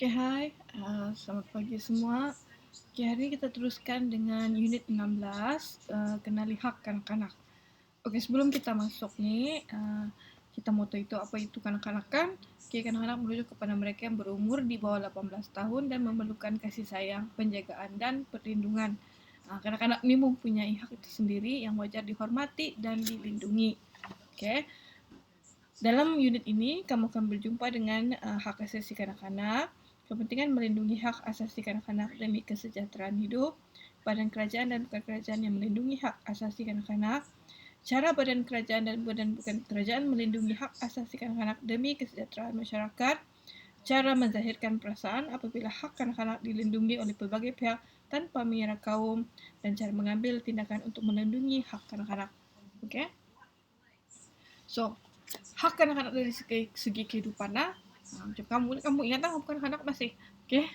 Oke, hai. Selamat pagi semua. Oke, hari ini kita teruskan dengan unit 16, kenali hak kanak-kanak. Oke, sebelum kita masuk nih, kita mau tahu apa itu kanak-kanak kan? Oke, kanak-kanak merujuk kepada mereka yang berumur di bawah 18 tahun dan memerlukan kasih sayang, penjagaan, dan perlindungan. Kanak-kanak ini mempunyai hak itu sendiri yang wajar dihormati dan dilindungi. Oke, dalam unit ini, kamu akan berjumpa dengan hak asasi kanak-kanak, kepentingan melindungi hak asasi kanak-kanak demi kesejahteraan hidup, badan kerajaan dan bukan kerajaan yang melindungi hak asasi kanak-kanak, cara badan kerajaan dan badan bukan kerajaan melindungi hak asasi kanak-kanak demi kesejahteraan masyarakat, cara menzahirkan perasaan apabila hak kanak-kanak dilindungi oleh pelbagai pihak tanpa mengira kaum, dan cara mengambil tindakan untuk melindungi hak kanak-kanak. Okay? So, hak kanak-kanak dari segi kehidupan macam kamu ingat tak kamu kanak-kanak masih okay?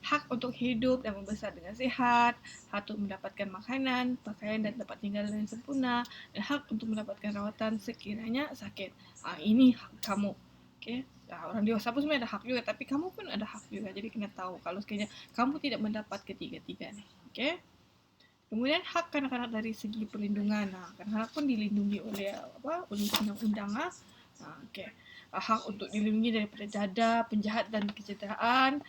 Hak untuk hidup dan membesar dengan sihat, hak untuk mendapatkan makanan, pakaian dan tempat tinggal yang sempurna, dan hak untuk mendapatkan rawatan sekiranya sakit. Ini hak kamu. Okay? Orang dewasa pun sebenarnya ada hak juga, tapi kamu pun ada hak juga. Jadi kena tahu kalau sekiranya kamu tidak mendapat ketiga-tiga nih. Okay? Kemudian hak kanak-kanak dari segi perlindungan. Kanak-kanak pun dilindungi oleh undang-undang. Okay. Hak untuk dilindungi daripada dada, penjahat dan kecederaan.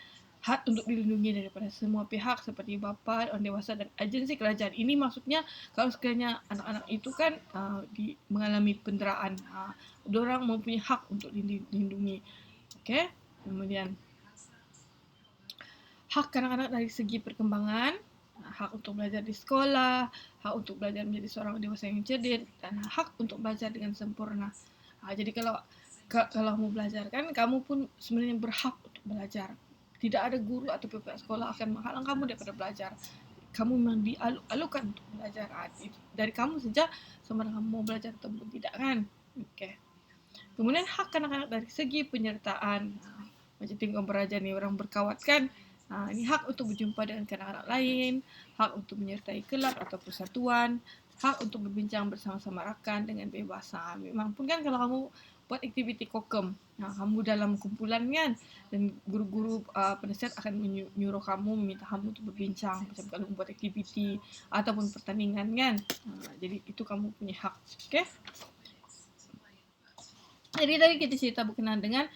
Hak untuk dilindungi daripada semua pihak seperti bapa, orang dewasa dan agensi kerajaan. Ini maksudnya kalau sekiranya anak-anak itu kan mengalami penderaan, diorang mempunyai hak untuk dilindungi. Okay. Kemudian hak kanak-kanak dari segi perkembangan, hak untuk belajar di sekolah, hak untuk belajar menjadi seorang dewasa yang cerdik, dan hak untuk belajar dengan sempurna. Jadi kalau mau belajar kan, kamu pun sebenarnya berhak untuk belajar. Tidak ada guru atau pihak sekolah akan menghalang kamu daripada belajar. Kamu memang dialu-alukan untuk belajar. Dari kamu saja sama dengan kamu mau belajar atau tidak kan. Okay. Kemudian hak kanak-kanak dari segi penyertaan. Macam tengok beraja ni orang berkawat kan. Ini hak untuk berjumpa dengan kanak-kanak lain, hak untuk menyertai kelab atau persatuan, hak untuk berbincang bersama-sama rakan dengan bebas. Memang pun kan kalau kamu buat aktiviti kokem, kamu dalam kumpulan kan, dan guru-guru penasihat akan menyuruh kamu, meminta kamu untuk berbincang macam kalau buat aktiviti ataupun pertandingan kan. Jadi itu kamu punya hak. Okay? Jadi tadi kita cerita berkenaan dengan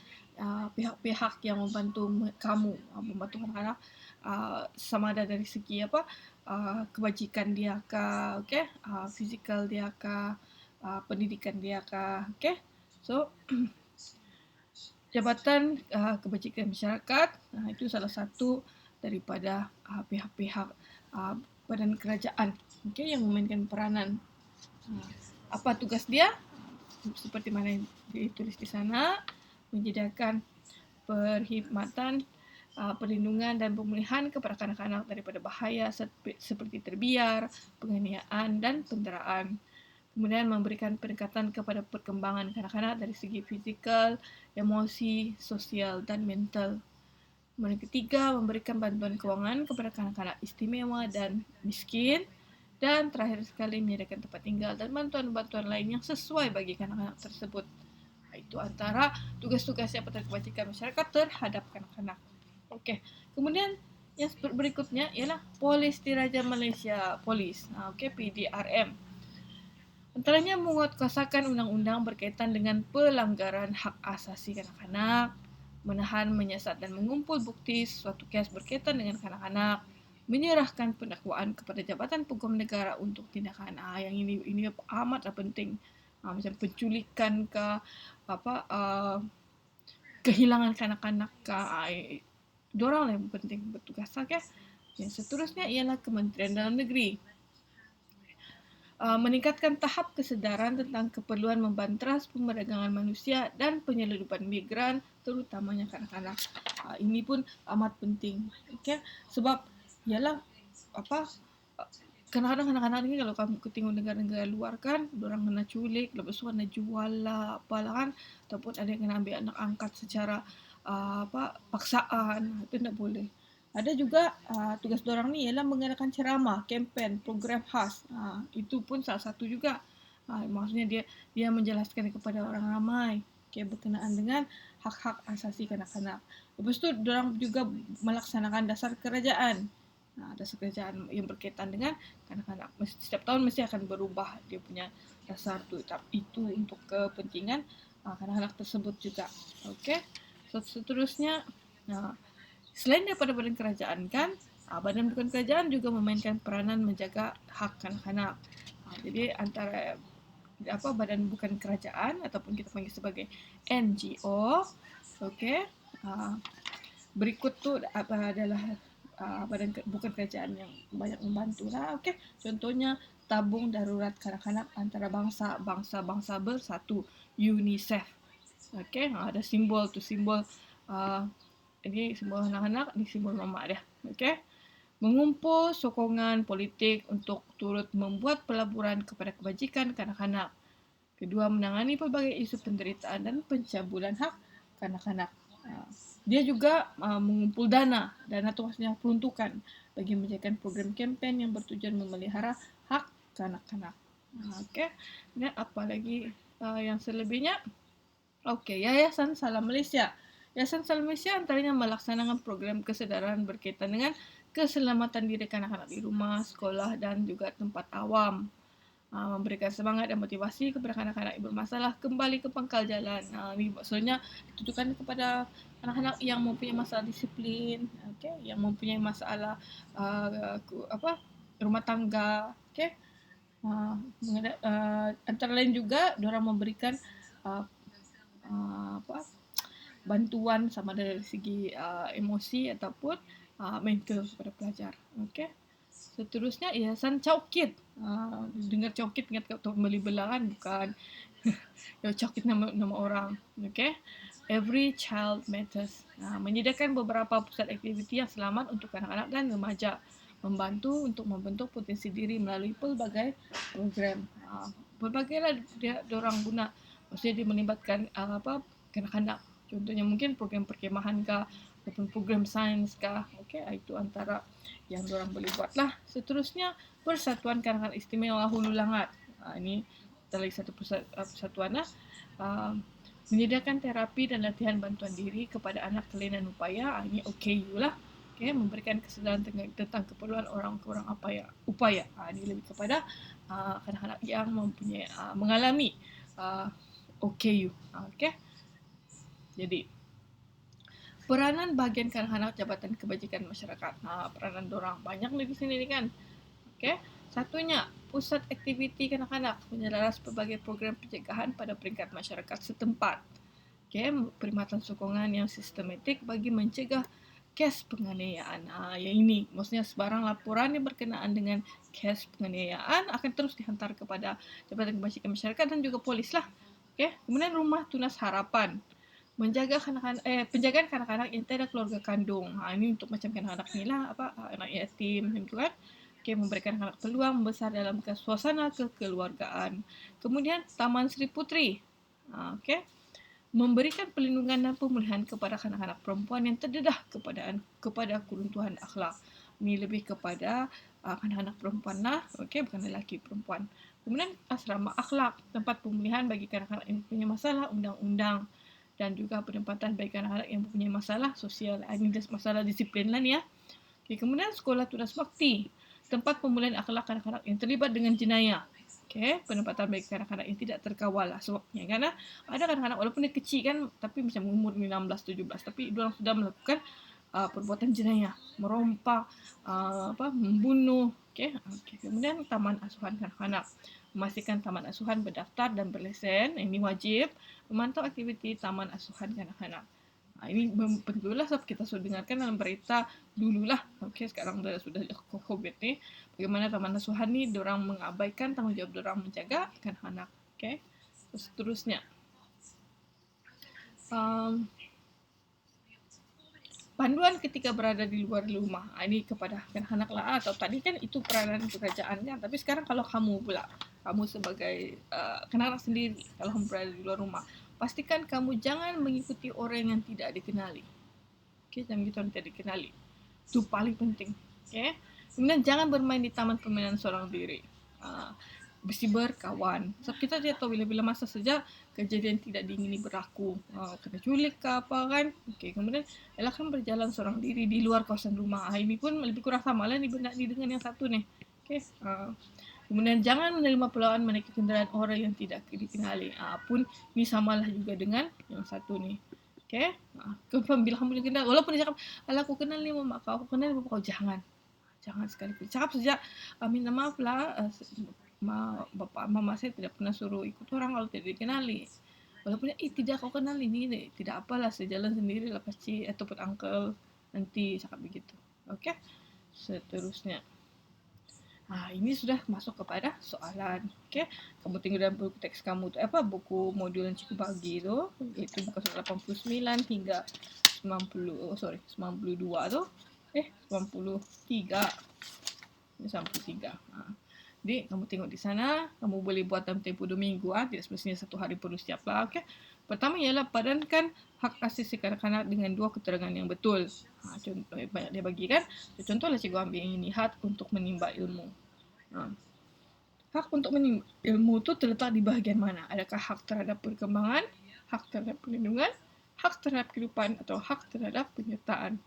pihak-pihak yang membantu kamu, membantu anak-anak, sama ada dari segi kebajikan dia kah, okay? Fizikal dia kah, pendidikan dia kah, okay? So Jabatan Kebajikan Masyarakat itu salah satu daripada pihak-pihak badan kerajaan, okay, yang memainkan peranan. Apa tugas dia? Seperti mana yang ditulis di sana, menyediakan perkhidmatan, perlindungan dan pemulihan kepada kanak-kanak daripada bahaya seperti terbiar, penganiayaan dan penderaan. Kemudian memberikan pendekatan kepada perkembangan kanak-kanak dari segi fizikal, emosi, sosial dan mental. Kemudian ketiga, memberikan bantuan kewangan kepada kanak-kanak istimewa dan miskin. Dan terakhir sekali, menyediakan tempat tinggal dan bantuan-bantuan lain yang sesuai bagi kanak-kanak tersebut. Itu antara tugas-tugas Jabatan Kebajikan Masyarakat terhadap kanak-kanak. Okey. Kemudian yang berikutnya ialah Polis Diraja Malaysia, Polis. Okey, PDRM. Antaranya menguatkuasakan undang-undang berkaitan dengan pelanggaran hak asasi kanak-kanak, menahan, menyiasat dan mengumpul bukti suatu kes berkaitan dengan kanak-kanak, menyerahkan pendakwaan kepada Jabatan Peguam Negara untuk tindakan. Yang ini amatlah penting. Macam penculikan ke kehilangan kanak-kanak ke dorang lah yang penting bertugas. Okay? Yang seterusnya ialah Kementerian Dalam Negeri. Meningkatkan tahap kesedaran tentang keperluan membantras pemerdagangan manusia dan penyelundupan migran, terutamanya kanak-kanak. Ini pun amat penting. Okay? Sebab ialah kadang-kadang anak-anak ni kalau kamu tengok negara-negara luar kan, orang kena culik, lepas tu kena jual lah, apalah kan, ataupun ada yang kena ambil anak angkat secara paksaan. Itu tak boleh. Ada juga tugas dorang ni ialah mengadakan ceramah, kempen, program khas. Itu pun salah satu juga. Maksudnya dia menjelaskan kepada orang ramai berkenaan dengan hak-hak asasi kanak-kanak. Lepas tu diorang juga melaksanakan dasar kerajaan. Dasar kerajaan yang berkaitan dengan kanak-kanak. Setiap tahun mesti akan berubah dia punya dasar tu. Itu untuk kepentingan kanak-kanak tersebut juga. Okey. So, seterusnya, selain daripada badan kerajaan kan, badan bukan kerajaan juga memainkan peranan menjaga hak kanak-kanak. Jadi antara badan bukan kerajaan ataupun kita panggil sebagai NGO, okey. Berikut tu adalah badan bukan kerajaan yang banyak membantu lah. Okey, contohnya tabung darurat kanak-kanak antara bangsa bersatu, UNICEF. Okey, ada simbol tu, simbol ini simbol anak-anak, ini simbol mama dia. Okey. Mengumpul sokongan politik untuk turut membuat pelaburan kepada kebajikan kanak-kanak. Kedua, menangani pelbagai isu penderitaan dan pencabulan hak kanak-kanak. Dia juga mengumpul dana tu maksudnya peruntukan bagi menjalankan program kempen yang bertujuan memelihara hak kanak-kanak. Okey. Dan apa lagi yang selebihnya? Okey, Yayasan Salam Malaysia. Yayasan Salam Malaysia antaranya melaksanakan program kesedaran berkaitan dengan keselamatan diri kanak-kanak di rumah, sekolah dan juga tempat awam. Memberikan semangat dan motivasi kepada kanak-kanak yang bermasalah kembali ke pangkal jalan. Ini maksudnya ditujukan kepada anak-anak yang mempunyai masalah disiplin, okay? Yang mempunyai masalah rumah tangga, okay? Antara lain juga diorang memberikan bantuan sama ada dari segi emosi ataupun mental kepada pelajar. Okay? Seterusnya Yayasan Chowkit. Dengar Chowkit ingat kau beli belah kan? Bukan. Chowkit nama orang. Okay? Every Child Matters. Menyediakan beberapa pusat aktiviti yang selamat untuk anak-anak dan remaja. Membantu untuk membentuk potensi diri melalui pelbagai program. Pelbagailah dia orang guna. Maksudnya dia melibatkan kanak-kanak. Contohnya mungkin program perkemahan kah, ataupun program sains kah. Okay, itu antara yang diorang boleh buat lah. Seterusnya, Persatuan Kanak-kanak Istimewa Hulu Langat. Ini lagi satu persatuan lah. Menyediakan terapi dan latihan bantuan diri kepada anak kelainan upaya. Ini OKU lah. Okay, memberikan kesedaran tentang keperluan orang-orang upaya. Ini lebih kepada kanak-kanak yang mempunyai mengalami OKU. Okay. Jadi, peranan bahagian kanak-kanak Jabatan Kebajikan Masyarakat. Peranan dorang banyak di sini ni kan. Okay. Satunya, pusat aktiviti kanak-kanak menyelaras pelbagai program pencegahan pada peringkat masyarakat setempat. Okay. Perkhidmatan sokongan yang sistematik bagi mencegah kes penganiayaan. Yang ini, maksudnya sebarang laporan yang berkenaan dengan kes penganiayaan akan terus dihantar kepada Jabatan Kebajikan Masyarakat dan juga polis lah. Okay. Kemudian Rumah Tunas Harapan. Penjagaan kanak-kanak yang tiada keluarga kandung. Ini untuk macam kanak-kanak ni lah, anak yatim macam tu kan. Okay, memberikan anak peluang membesar dalam suasana kekeluargaan. Kemudian Taman Sri Putri. Okay. Memberikan perlindungan dan pemulihan kepada kanak-kanak perempuan yang terdedah kepada keruntuhan akhlak. Ini lebih kepada kanak-kanak perempuan lah, okay, bukan lelaki perempuan. Kemudian Asrama Akhlak, tempat pemulihan bagi kanak-kanak yang mempunyai masalah undang-undang dan juga penempatan bagi anak-anak yang mempunyai masalah sosial. Ini masalah disiplin lah ni ya. Okay, kemudian Sekolah Tunas Bakti, tempat pemulihan akhlak kanak-kanak yang terlibat dengan jenayah. Okay, penempatan bagi kanak-kanak yang tidak terkawal lah sebabnya. Kerana ada kanak-kanak walaupun dia kecil kan, tapi macam umur 16-17, tapi diorang sudah melakukan perbuatan jenayah, merompak, membunuh. Okay. Kemudian Taman Asuhan Kanak-kanak. Memastikan taman asuhan berdaftar dan berlesen. Ini wajib. Memantau aktiviti taman asuhan kanak-kanak. Ini pentinglah sebab kita sudah dengarkan dalam berita dululah. Okay, sekarang sudah COVID ni. Bagaimana taman asuhan ni diorang mengabaikan tanggungjawab diorang menjaga kanak-kanak. Okay. Seterusnya. Panduan ketika berada di luar rumah. Ini kepada kanak-kanak lah. Atau tadi kan itu peranan kerajaan kan. Tapi sekarang kalau kamu pula, kamu sebagai kanak-kanak sendiri, kalau kamu berada di luar rumah, pastikan kamu jangan mengikuti orang yang tidak dikenali. Okay, jangan mengikuti orang yang tidak dikenali. Itu paling penting. Okay. Kemudian jangan bermain di taman permainan seorang diri. mesti berkawan. Sebab kita tidak tahu bila-bila masa saja kejadian tidak diingini berlaku. Kena culik ke apa kan. Okey, kemudian ialah kan berjalan seorang diri di luar kawasan rumah. Ini pun lebih kurang sama lah ni benda ni dengan yang satu ni. Okey. Kemudian jangan menerima perlawanan menaiki kenderaan orang yang tidak dikenali. Pun ni samalah juga dengan yang satu ni. Okey. Confirm bila kamu kenal, walaupun dia cakap, alah aku kenal ni mak kau, aku kenal bapak kau, jangan. Jangan sekali. Cakap saja, minta maaf lah, bapak mama saya tidak pernah suruh ikut orang kalau tidak dikenali. Walaupun tidak kau kenal ini, tidak apalah, saya jalan sendiri lah pasti, ataupun uncle nanti cakap begitu. Okey. Seterusnya. Ini sudah masuk kepada soalan. Okey. Kamu tengok dalam buku teks kamu tu, buku modul yang cikgu bagi tu, iaitu buku 89 hingga 92 tu. 93. Ini 93. Jadi kamu tengok di sana, kamu boleh buat dalam tempoh 2 minggu. Tidak semestinya 1 hari perlu siap lah. Okay? Pertama ialah padankan hak asasi kanak-kanak dengan 2 keterangan yang betul. Contoh banyak dia bagi kan. Contohlah cikgu ambil yang ini, hak untuk menimba ilmu. Hak untuk menimba ilmu itu terletak di bahagian mana? Adakah hak terhadap perkembangan, hak terhadap perlindungan, hak terhadap kehidupan, atau hak terhadap penyertaan?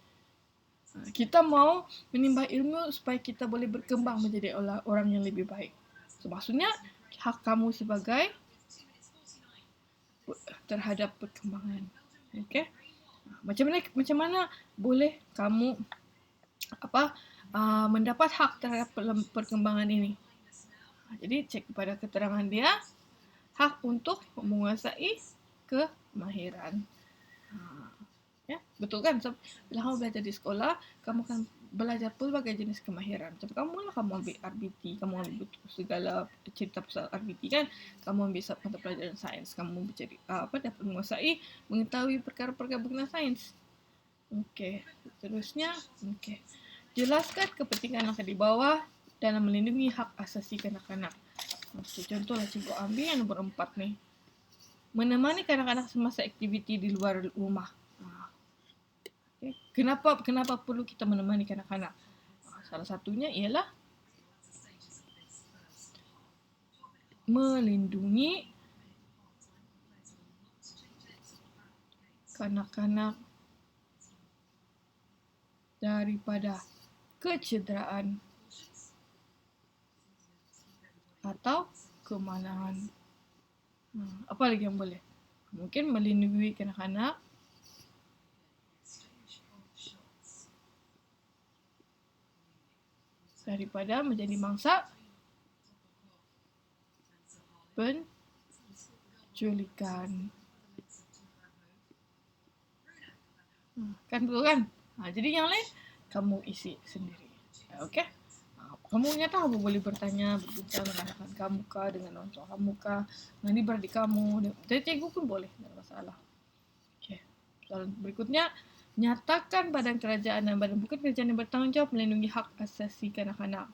Kita mau menimba ilmu supaya kita boleh berkembang menjadi orang yang lebih baik. So, maksudnya hak kamu sebagai terhadap perkembangan. Okey. Macam mana boleh kamu mendapat hak terhadap perkembangan ini? Jadi cek kepada keterangan dia, hak untuk menguasai kemahiran. Ya, betul kan? So, bila kamu belajar di sekolah, kamu akan belajar pelbagai jenis kemahiran. Macam kamu ambil RBT, kamu ambil segala cerita pasal RBT kan? Kamu ambil mata pelajaran sains, kamu mencari dapat menguasai, mengetahui perkara-perkara berkenaan sains. Okey, seterusnya, okey. Jelaskan kepentingan yang di bawah dalam melindungi hak asasi kanak-kanak. Okey, contohlah cikgu ambil yang nombor 4 ni. Menemani kanak-kanak semasa aktiviti di luar rumah. Kenapa perlu kita menemani kanak-kanak? Salah satunya ialah melindungi kanak-kanak daripada kecederaan atau kemalahan. Apa lagi yang boleh? Mungkin melindungi kanak-kanak daripada menjadi mangsa penculikan. Kan betul kan? Jadi yang lain kamu isi sendiri. Okey? Kamu nyata kamu boleh bertanya, berbincang dengan anak kamu kah, dengan orang tua kamu kah, dengan adik-beradik kamu. Dari cikgu pun boleh, tidak ada masalah. Okey. Soalan berikutnya, nyatakan badan kerajaan dan badan bukan kerajaan yang bertanggungjawab melindungi hak asasi kanak-kanak.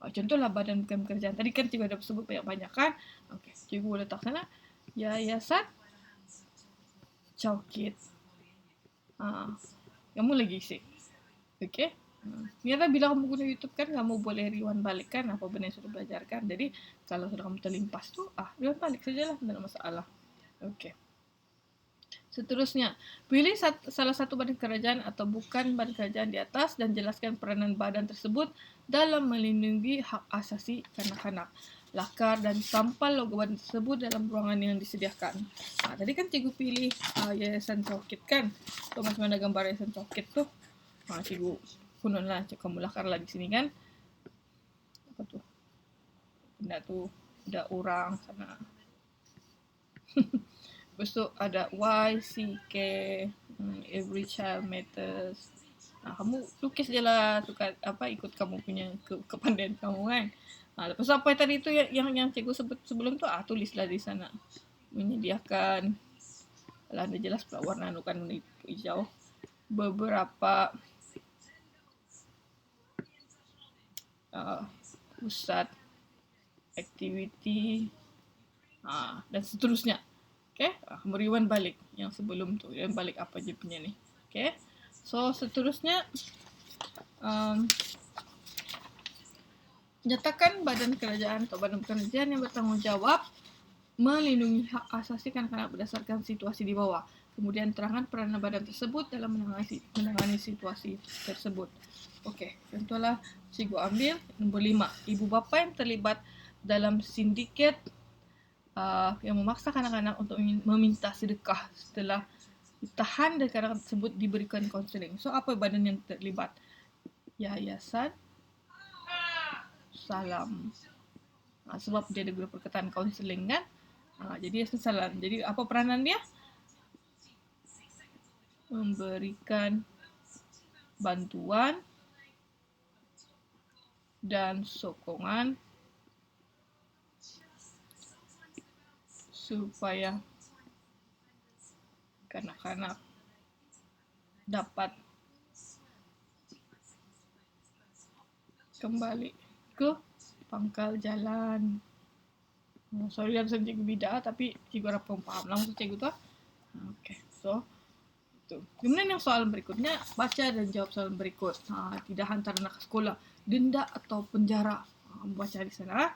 Contohlah badan bukan kerajaan. Tadi kan cikgu ada sebut banyak-banyak kan? Okey, cikgu letak sana. Yayasan Cawkit. Kamu lagi isi. Okey. Biarlah bila kamu guna YouTube kan, kamu boleh rewind balik kan apa benda yang sudah belajarkan. Jadi kalau sudah kamu terlimpas tu, rewind balik sajalah, tidak ada masalah. Okey. Seterusnya, pilih salah satu badan kerajaan atau bukan badan kerajaan di atas dan jelaskan peranan badan tersebut dalam melindungi hak asasi kanak-kanak. Lakar dan tampal logo badan tersebut dalam ruangan yang disediakan. Tadi kan cikgu pilih Yayasan Cawkit kan? So, macam mana gambar Yayasan Cawkit tu? Cikgu kunun lah, kamu lakar lah di sini kan? Apa tu? Benda tu, ada orang sana. Lepas tu ada YCK, Every Child Matters. Kamu lukis je lah, ikut kamu punya kepandaian kamu kan. Lepas tu apa tadi tu yang cikgu sebut sebelum tu, tulislah di sana. Menyediakan, ada jelas pula warna tu kan, hijau. Beberapa pusat aktiviti dan seterusnya. Okay, kamu rewind balik yang sebelum tu, rewind balik apa je punya ni. Okay, so seterusnya Nyatakan badan kerajaan atau badan kerajaan yang bertanggung jawab melindungi hak asasi kanak-kanak berdasarkan situasi di bawah. Kemudian terangkan peranan badan tersebut dalam menangani situasi tersebut. Okey, contohlah cikgu ambil nombor 5. Ibu bapa yang terlibat dalam sindiket yang memaksa kanak-kanak untuk meminta sedekah setelah ditahan dan kanak-kanak tersebut diberikan kaunseling. So, apa badan yang terlibat? Yayasan Salam. Sebab dia ada guna perkataan kaunseling kan. Jadi Yayasan Salam. Jadi apa peranan dia? Memberikan bantuan dan sokongan supaya kanak-kanak dapat kembali ke pangkal jalan. Sorry dalam cikgu bidah, tapi cikgu harap kamu faham lah maksud cikgu tu. Okay, so itu. Kemudian yang soalan berikutnya, baca dan jawab soalan berikut. Tidak hantar anak ke sekolah, denda atau penjara. Baca di sana.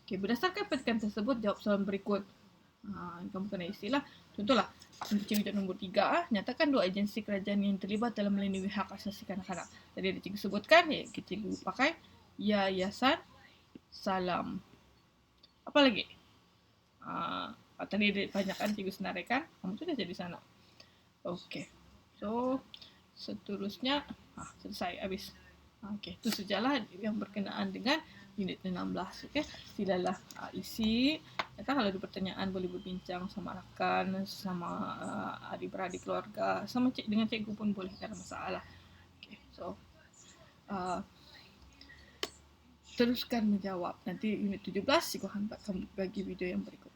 Okay, berdasarkan petikan tersebut, jawab soalan berikut. Kamu kena isilah. Contohlah, untuk cikgu nombor 3, nyatakan 2 agensi kerajaan yang terlibat dalam melindungi hak asasi kanak-kanak. Tadi ada cikgu sebutkan, cikgu pakai Yayasan Salam. Apa lagi? Tadi ada banyak kan cikgu senaraikan. Kamu sudah jadi sana. Okey. So, seterusnya selesai habis. Okey, itu sajalah yang berkenaan dengan unit 16. Okey, silalah isi. Kalau ada pertanyaan boleh berbincang sama rakan, sama adik-beradik keluarga, sama dengan cikgu pun boleh, tak ada masalah. Okey, so teruskan menjawab. Nanti unit 17 cikgu akan bagi video yang berikut.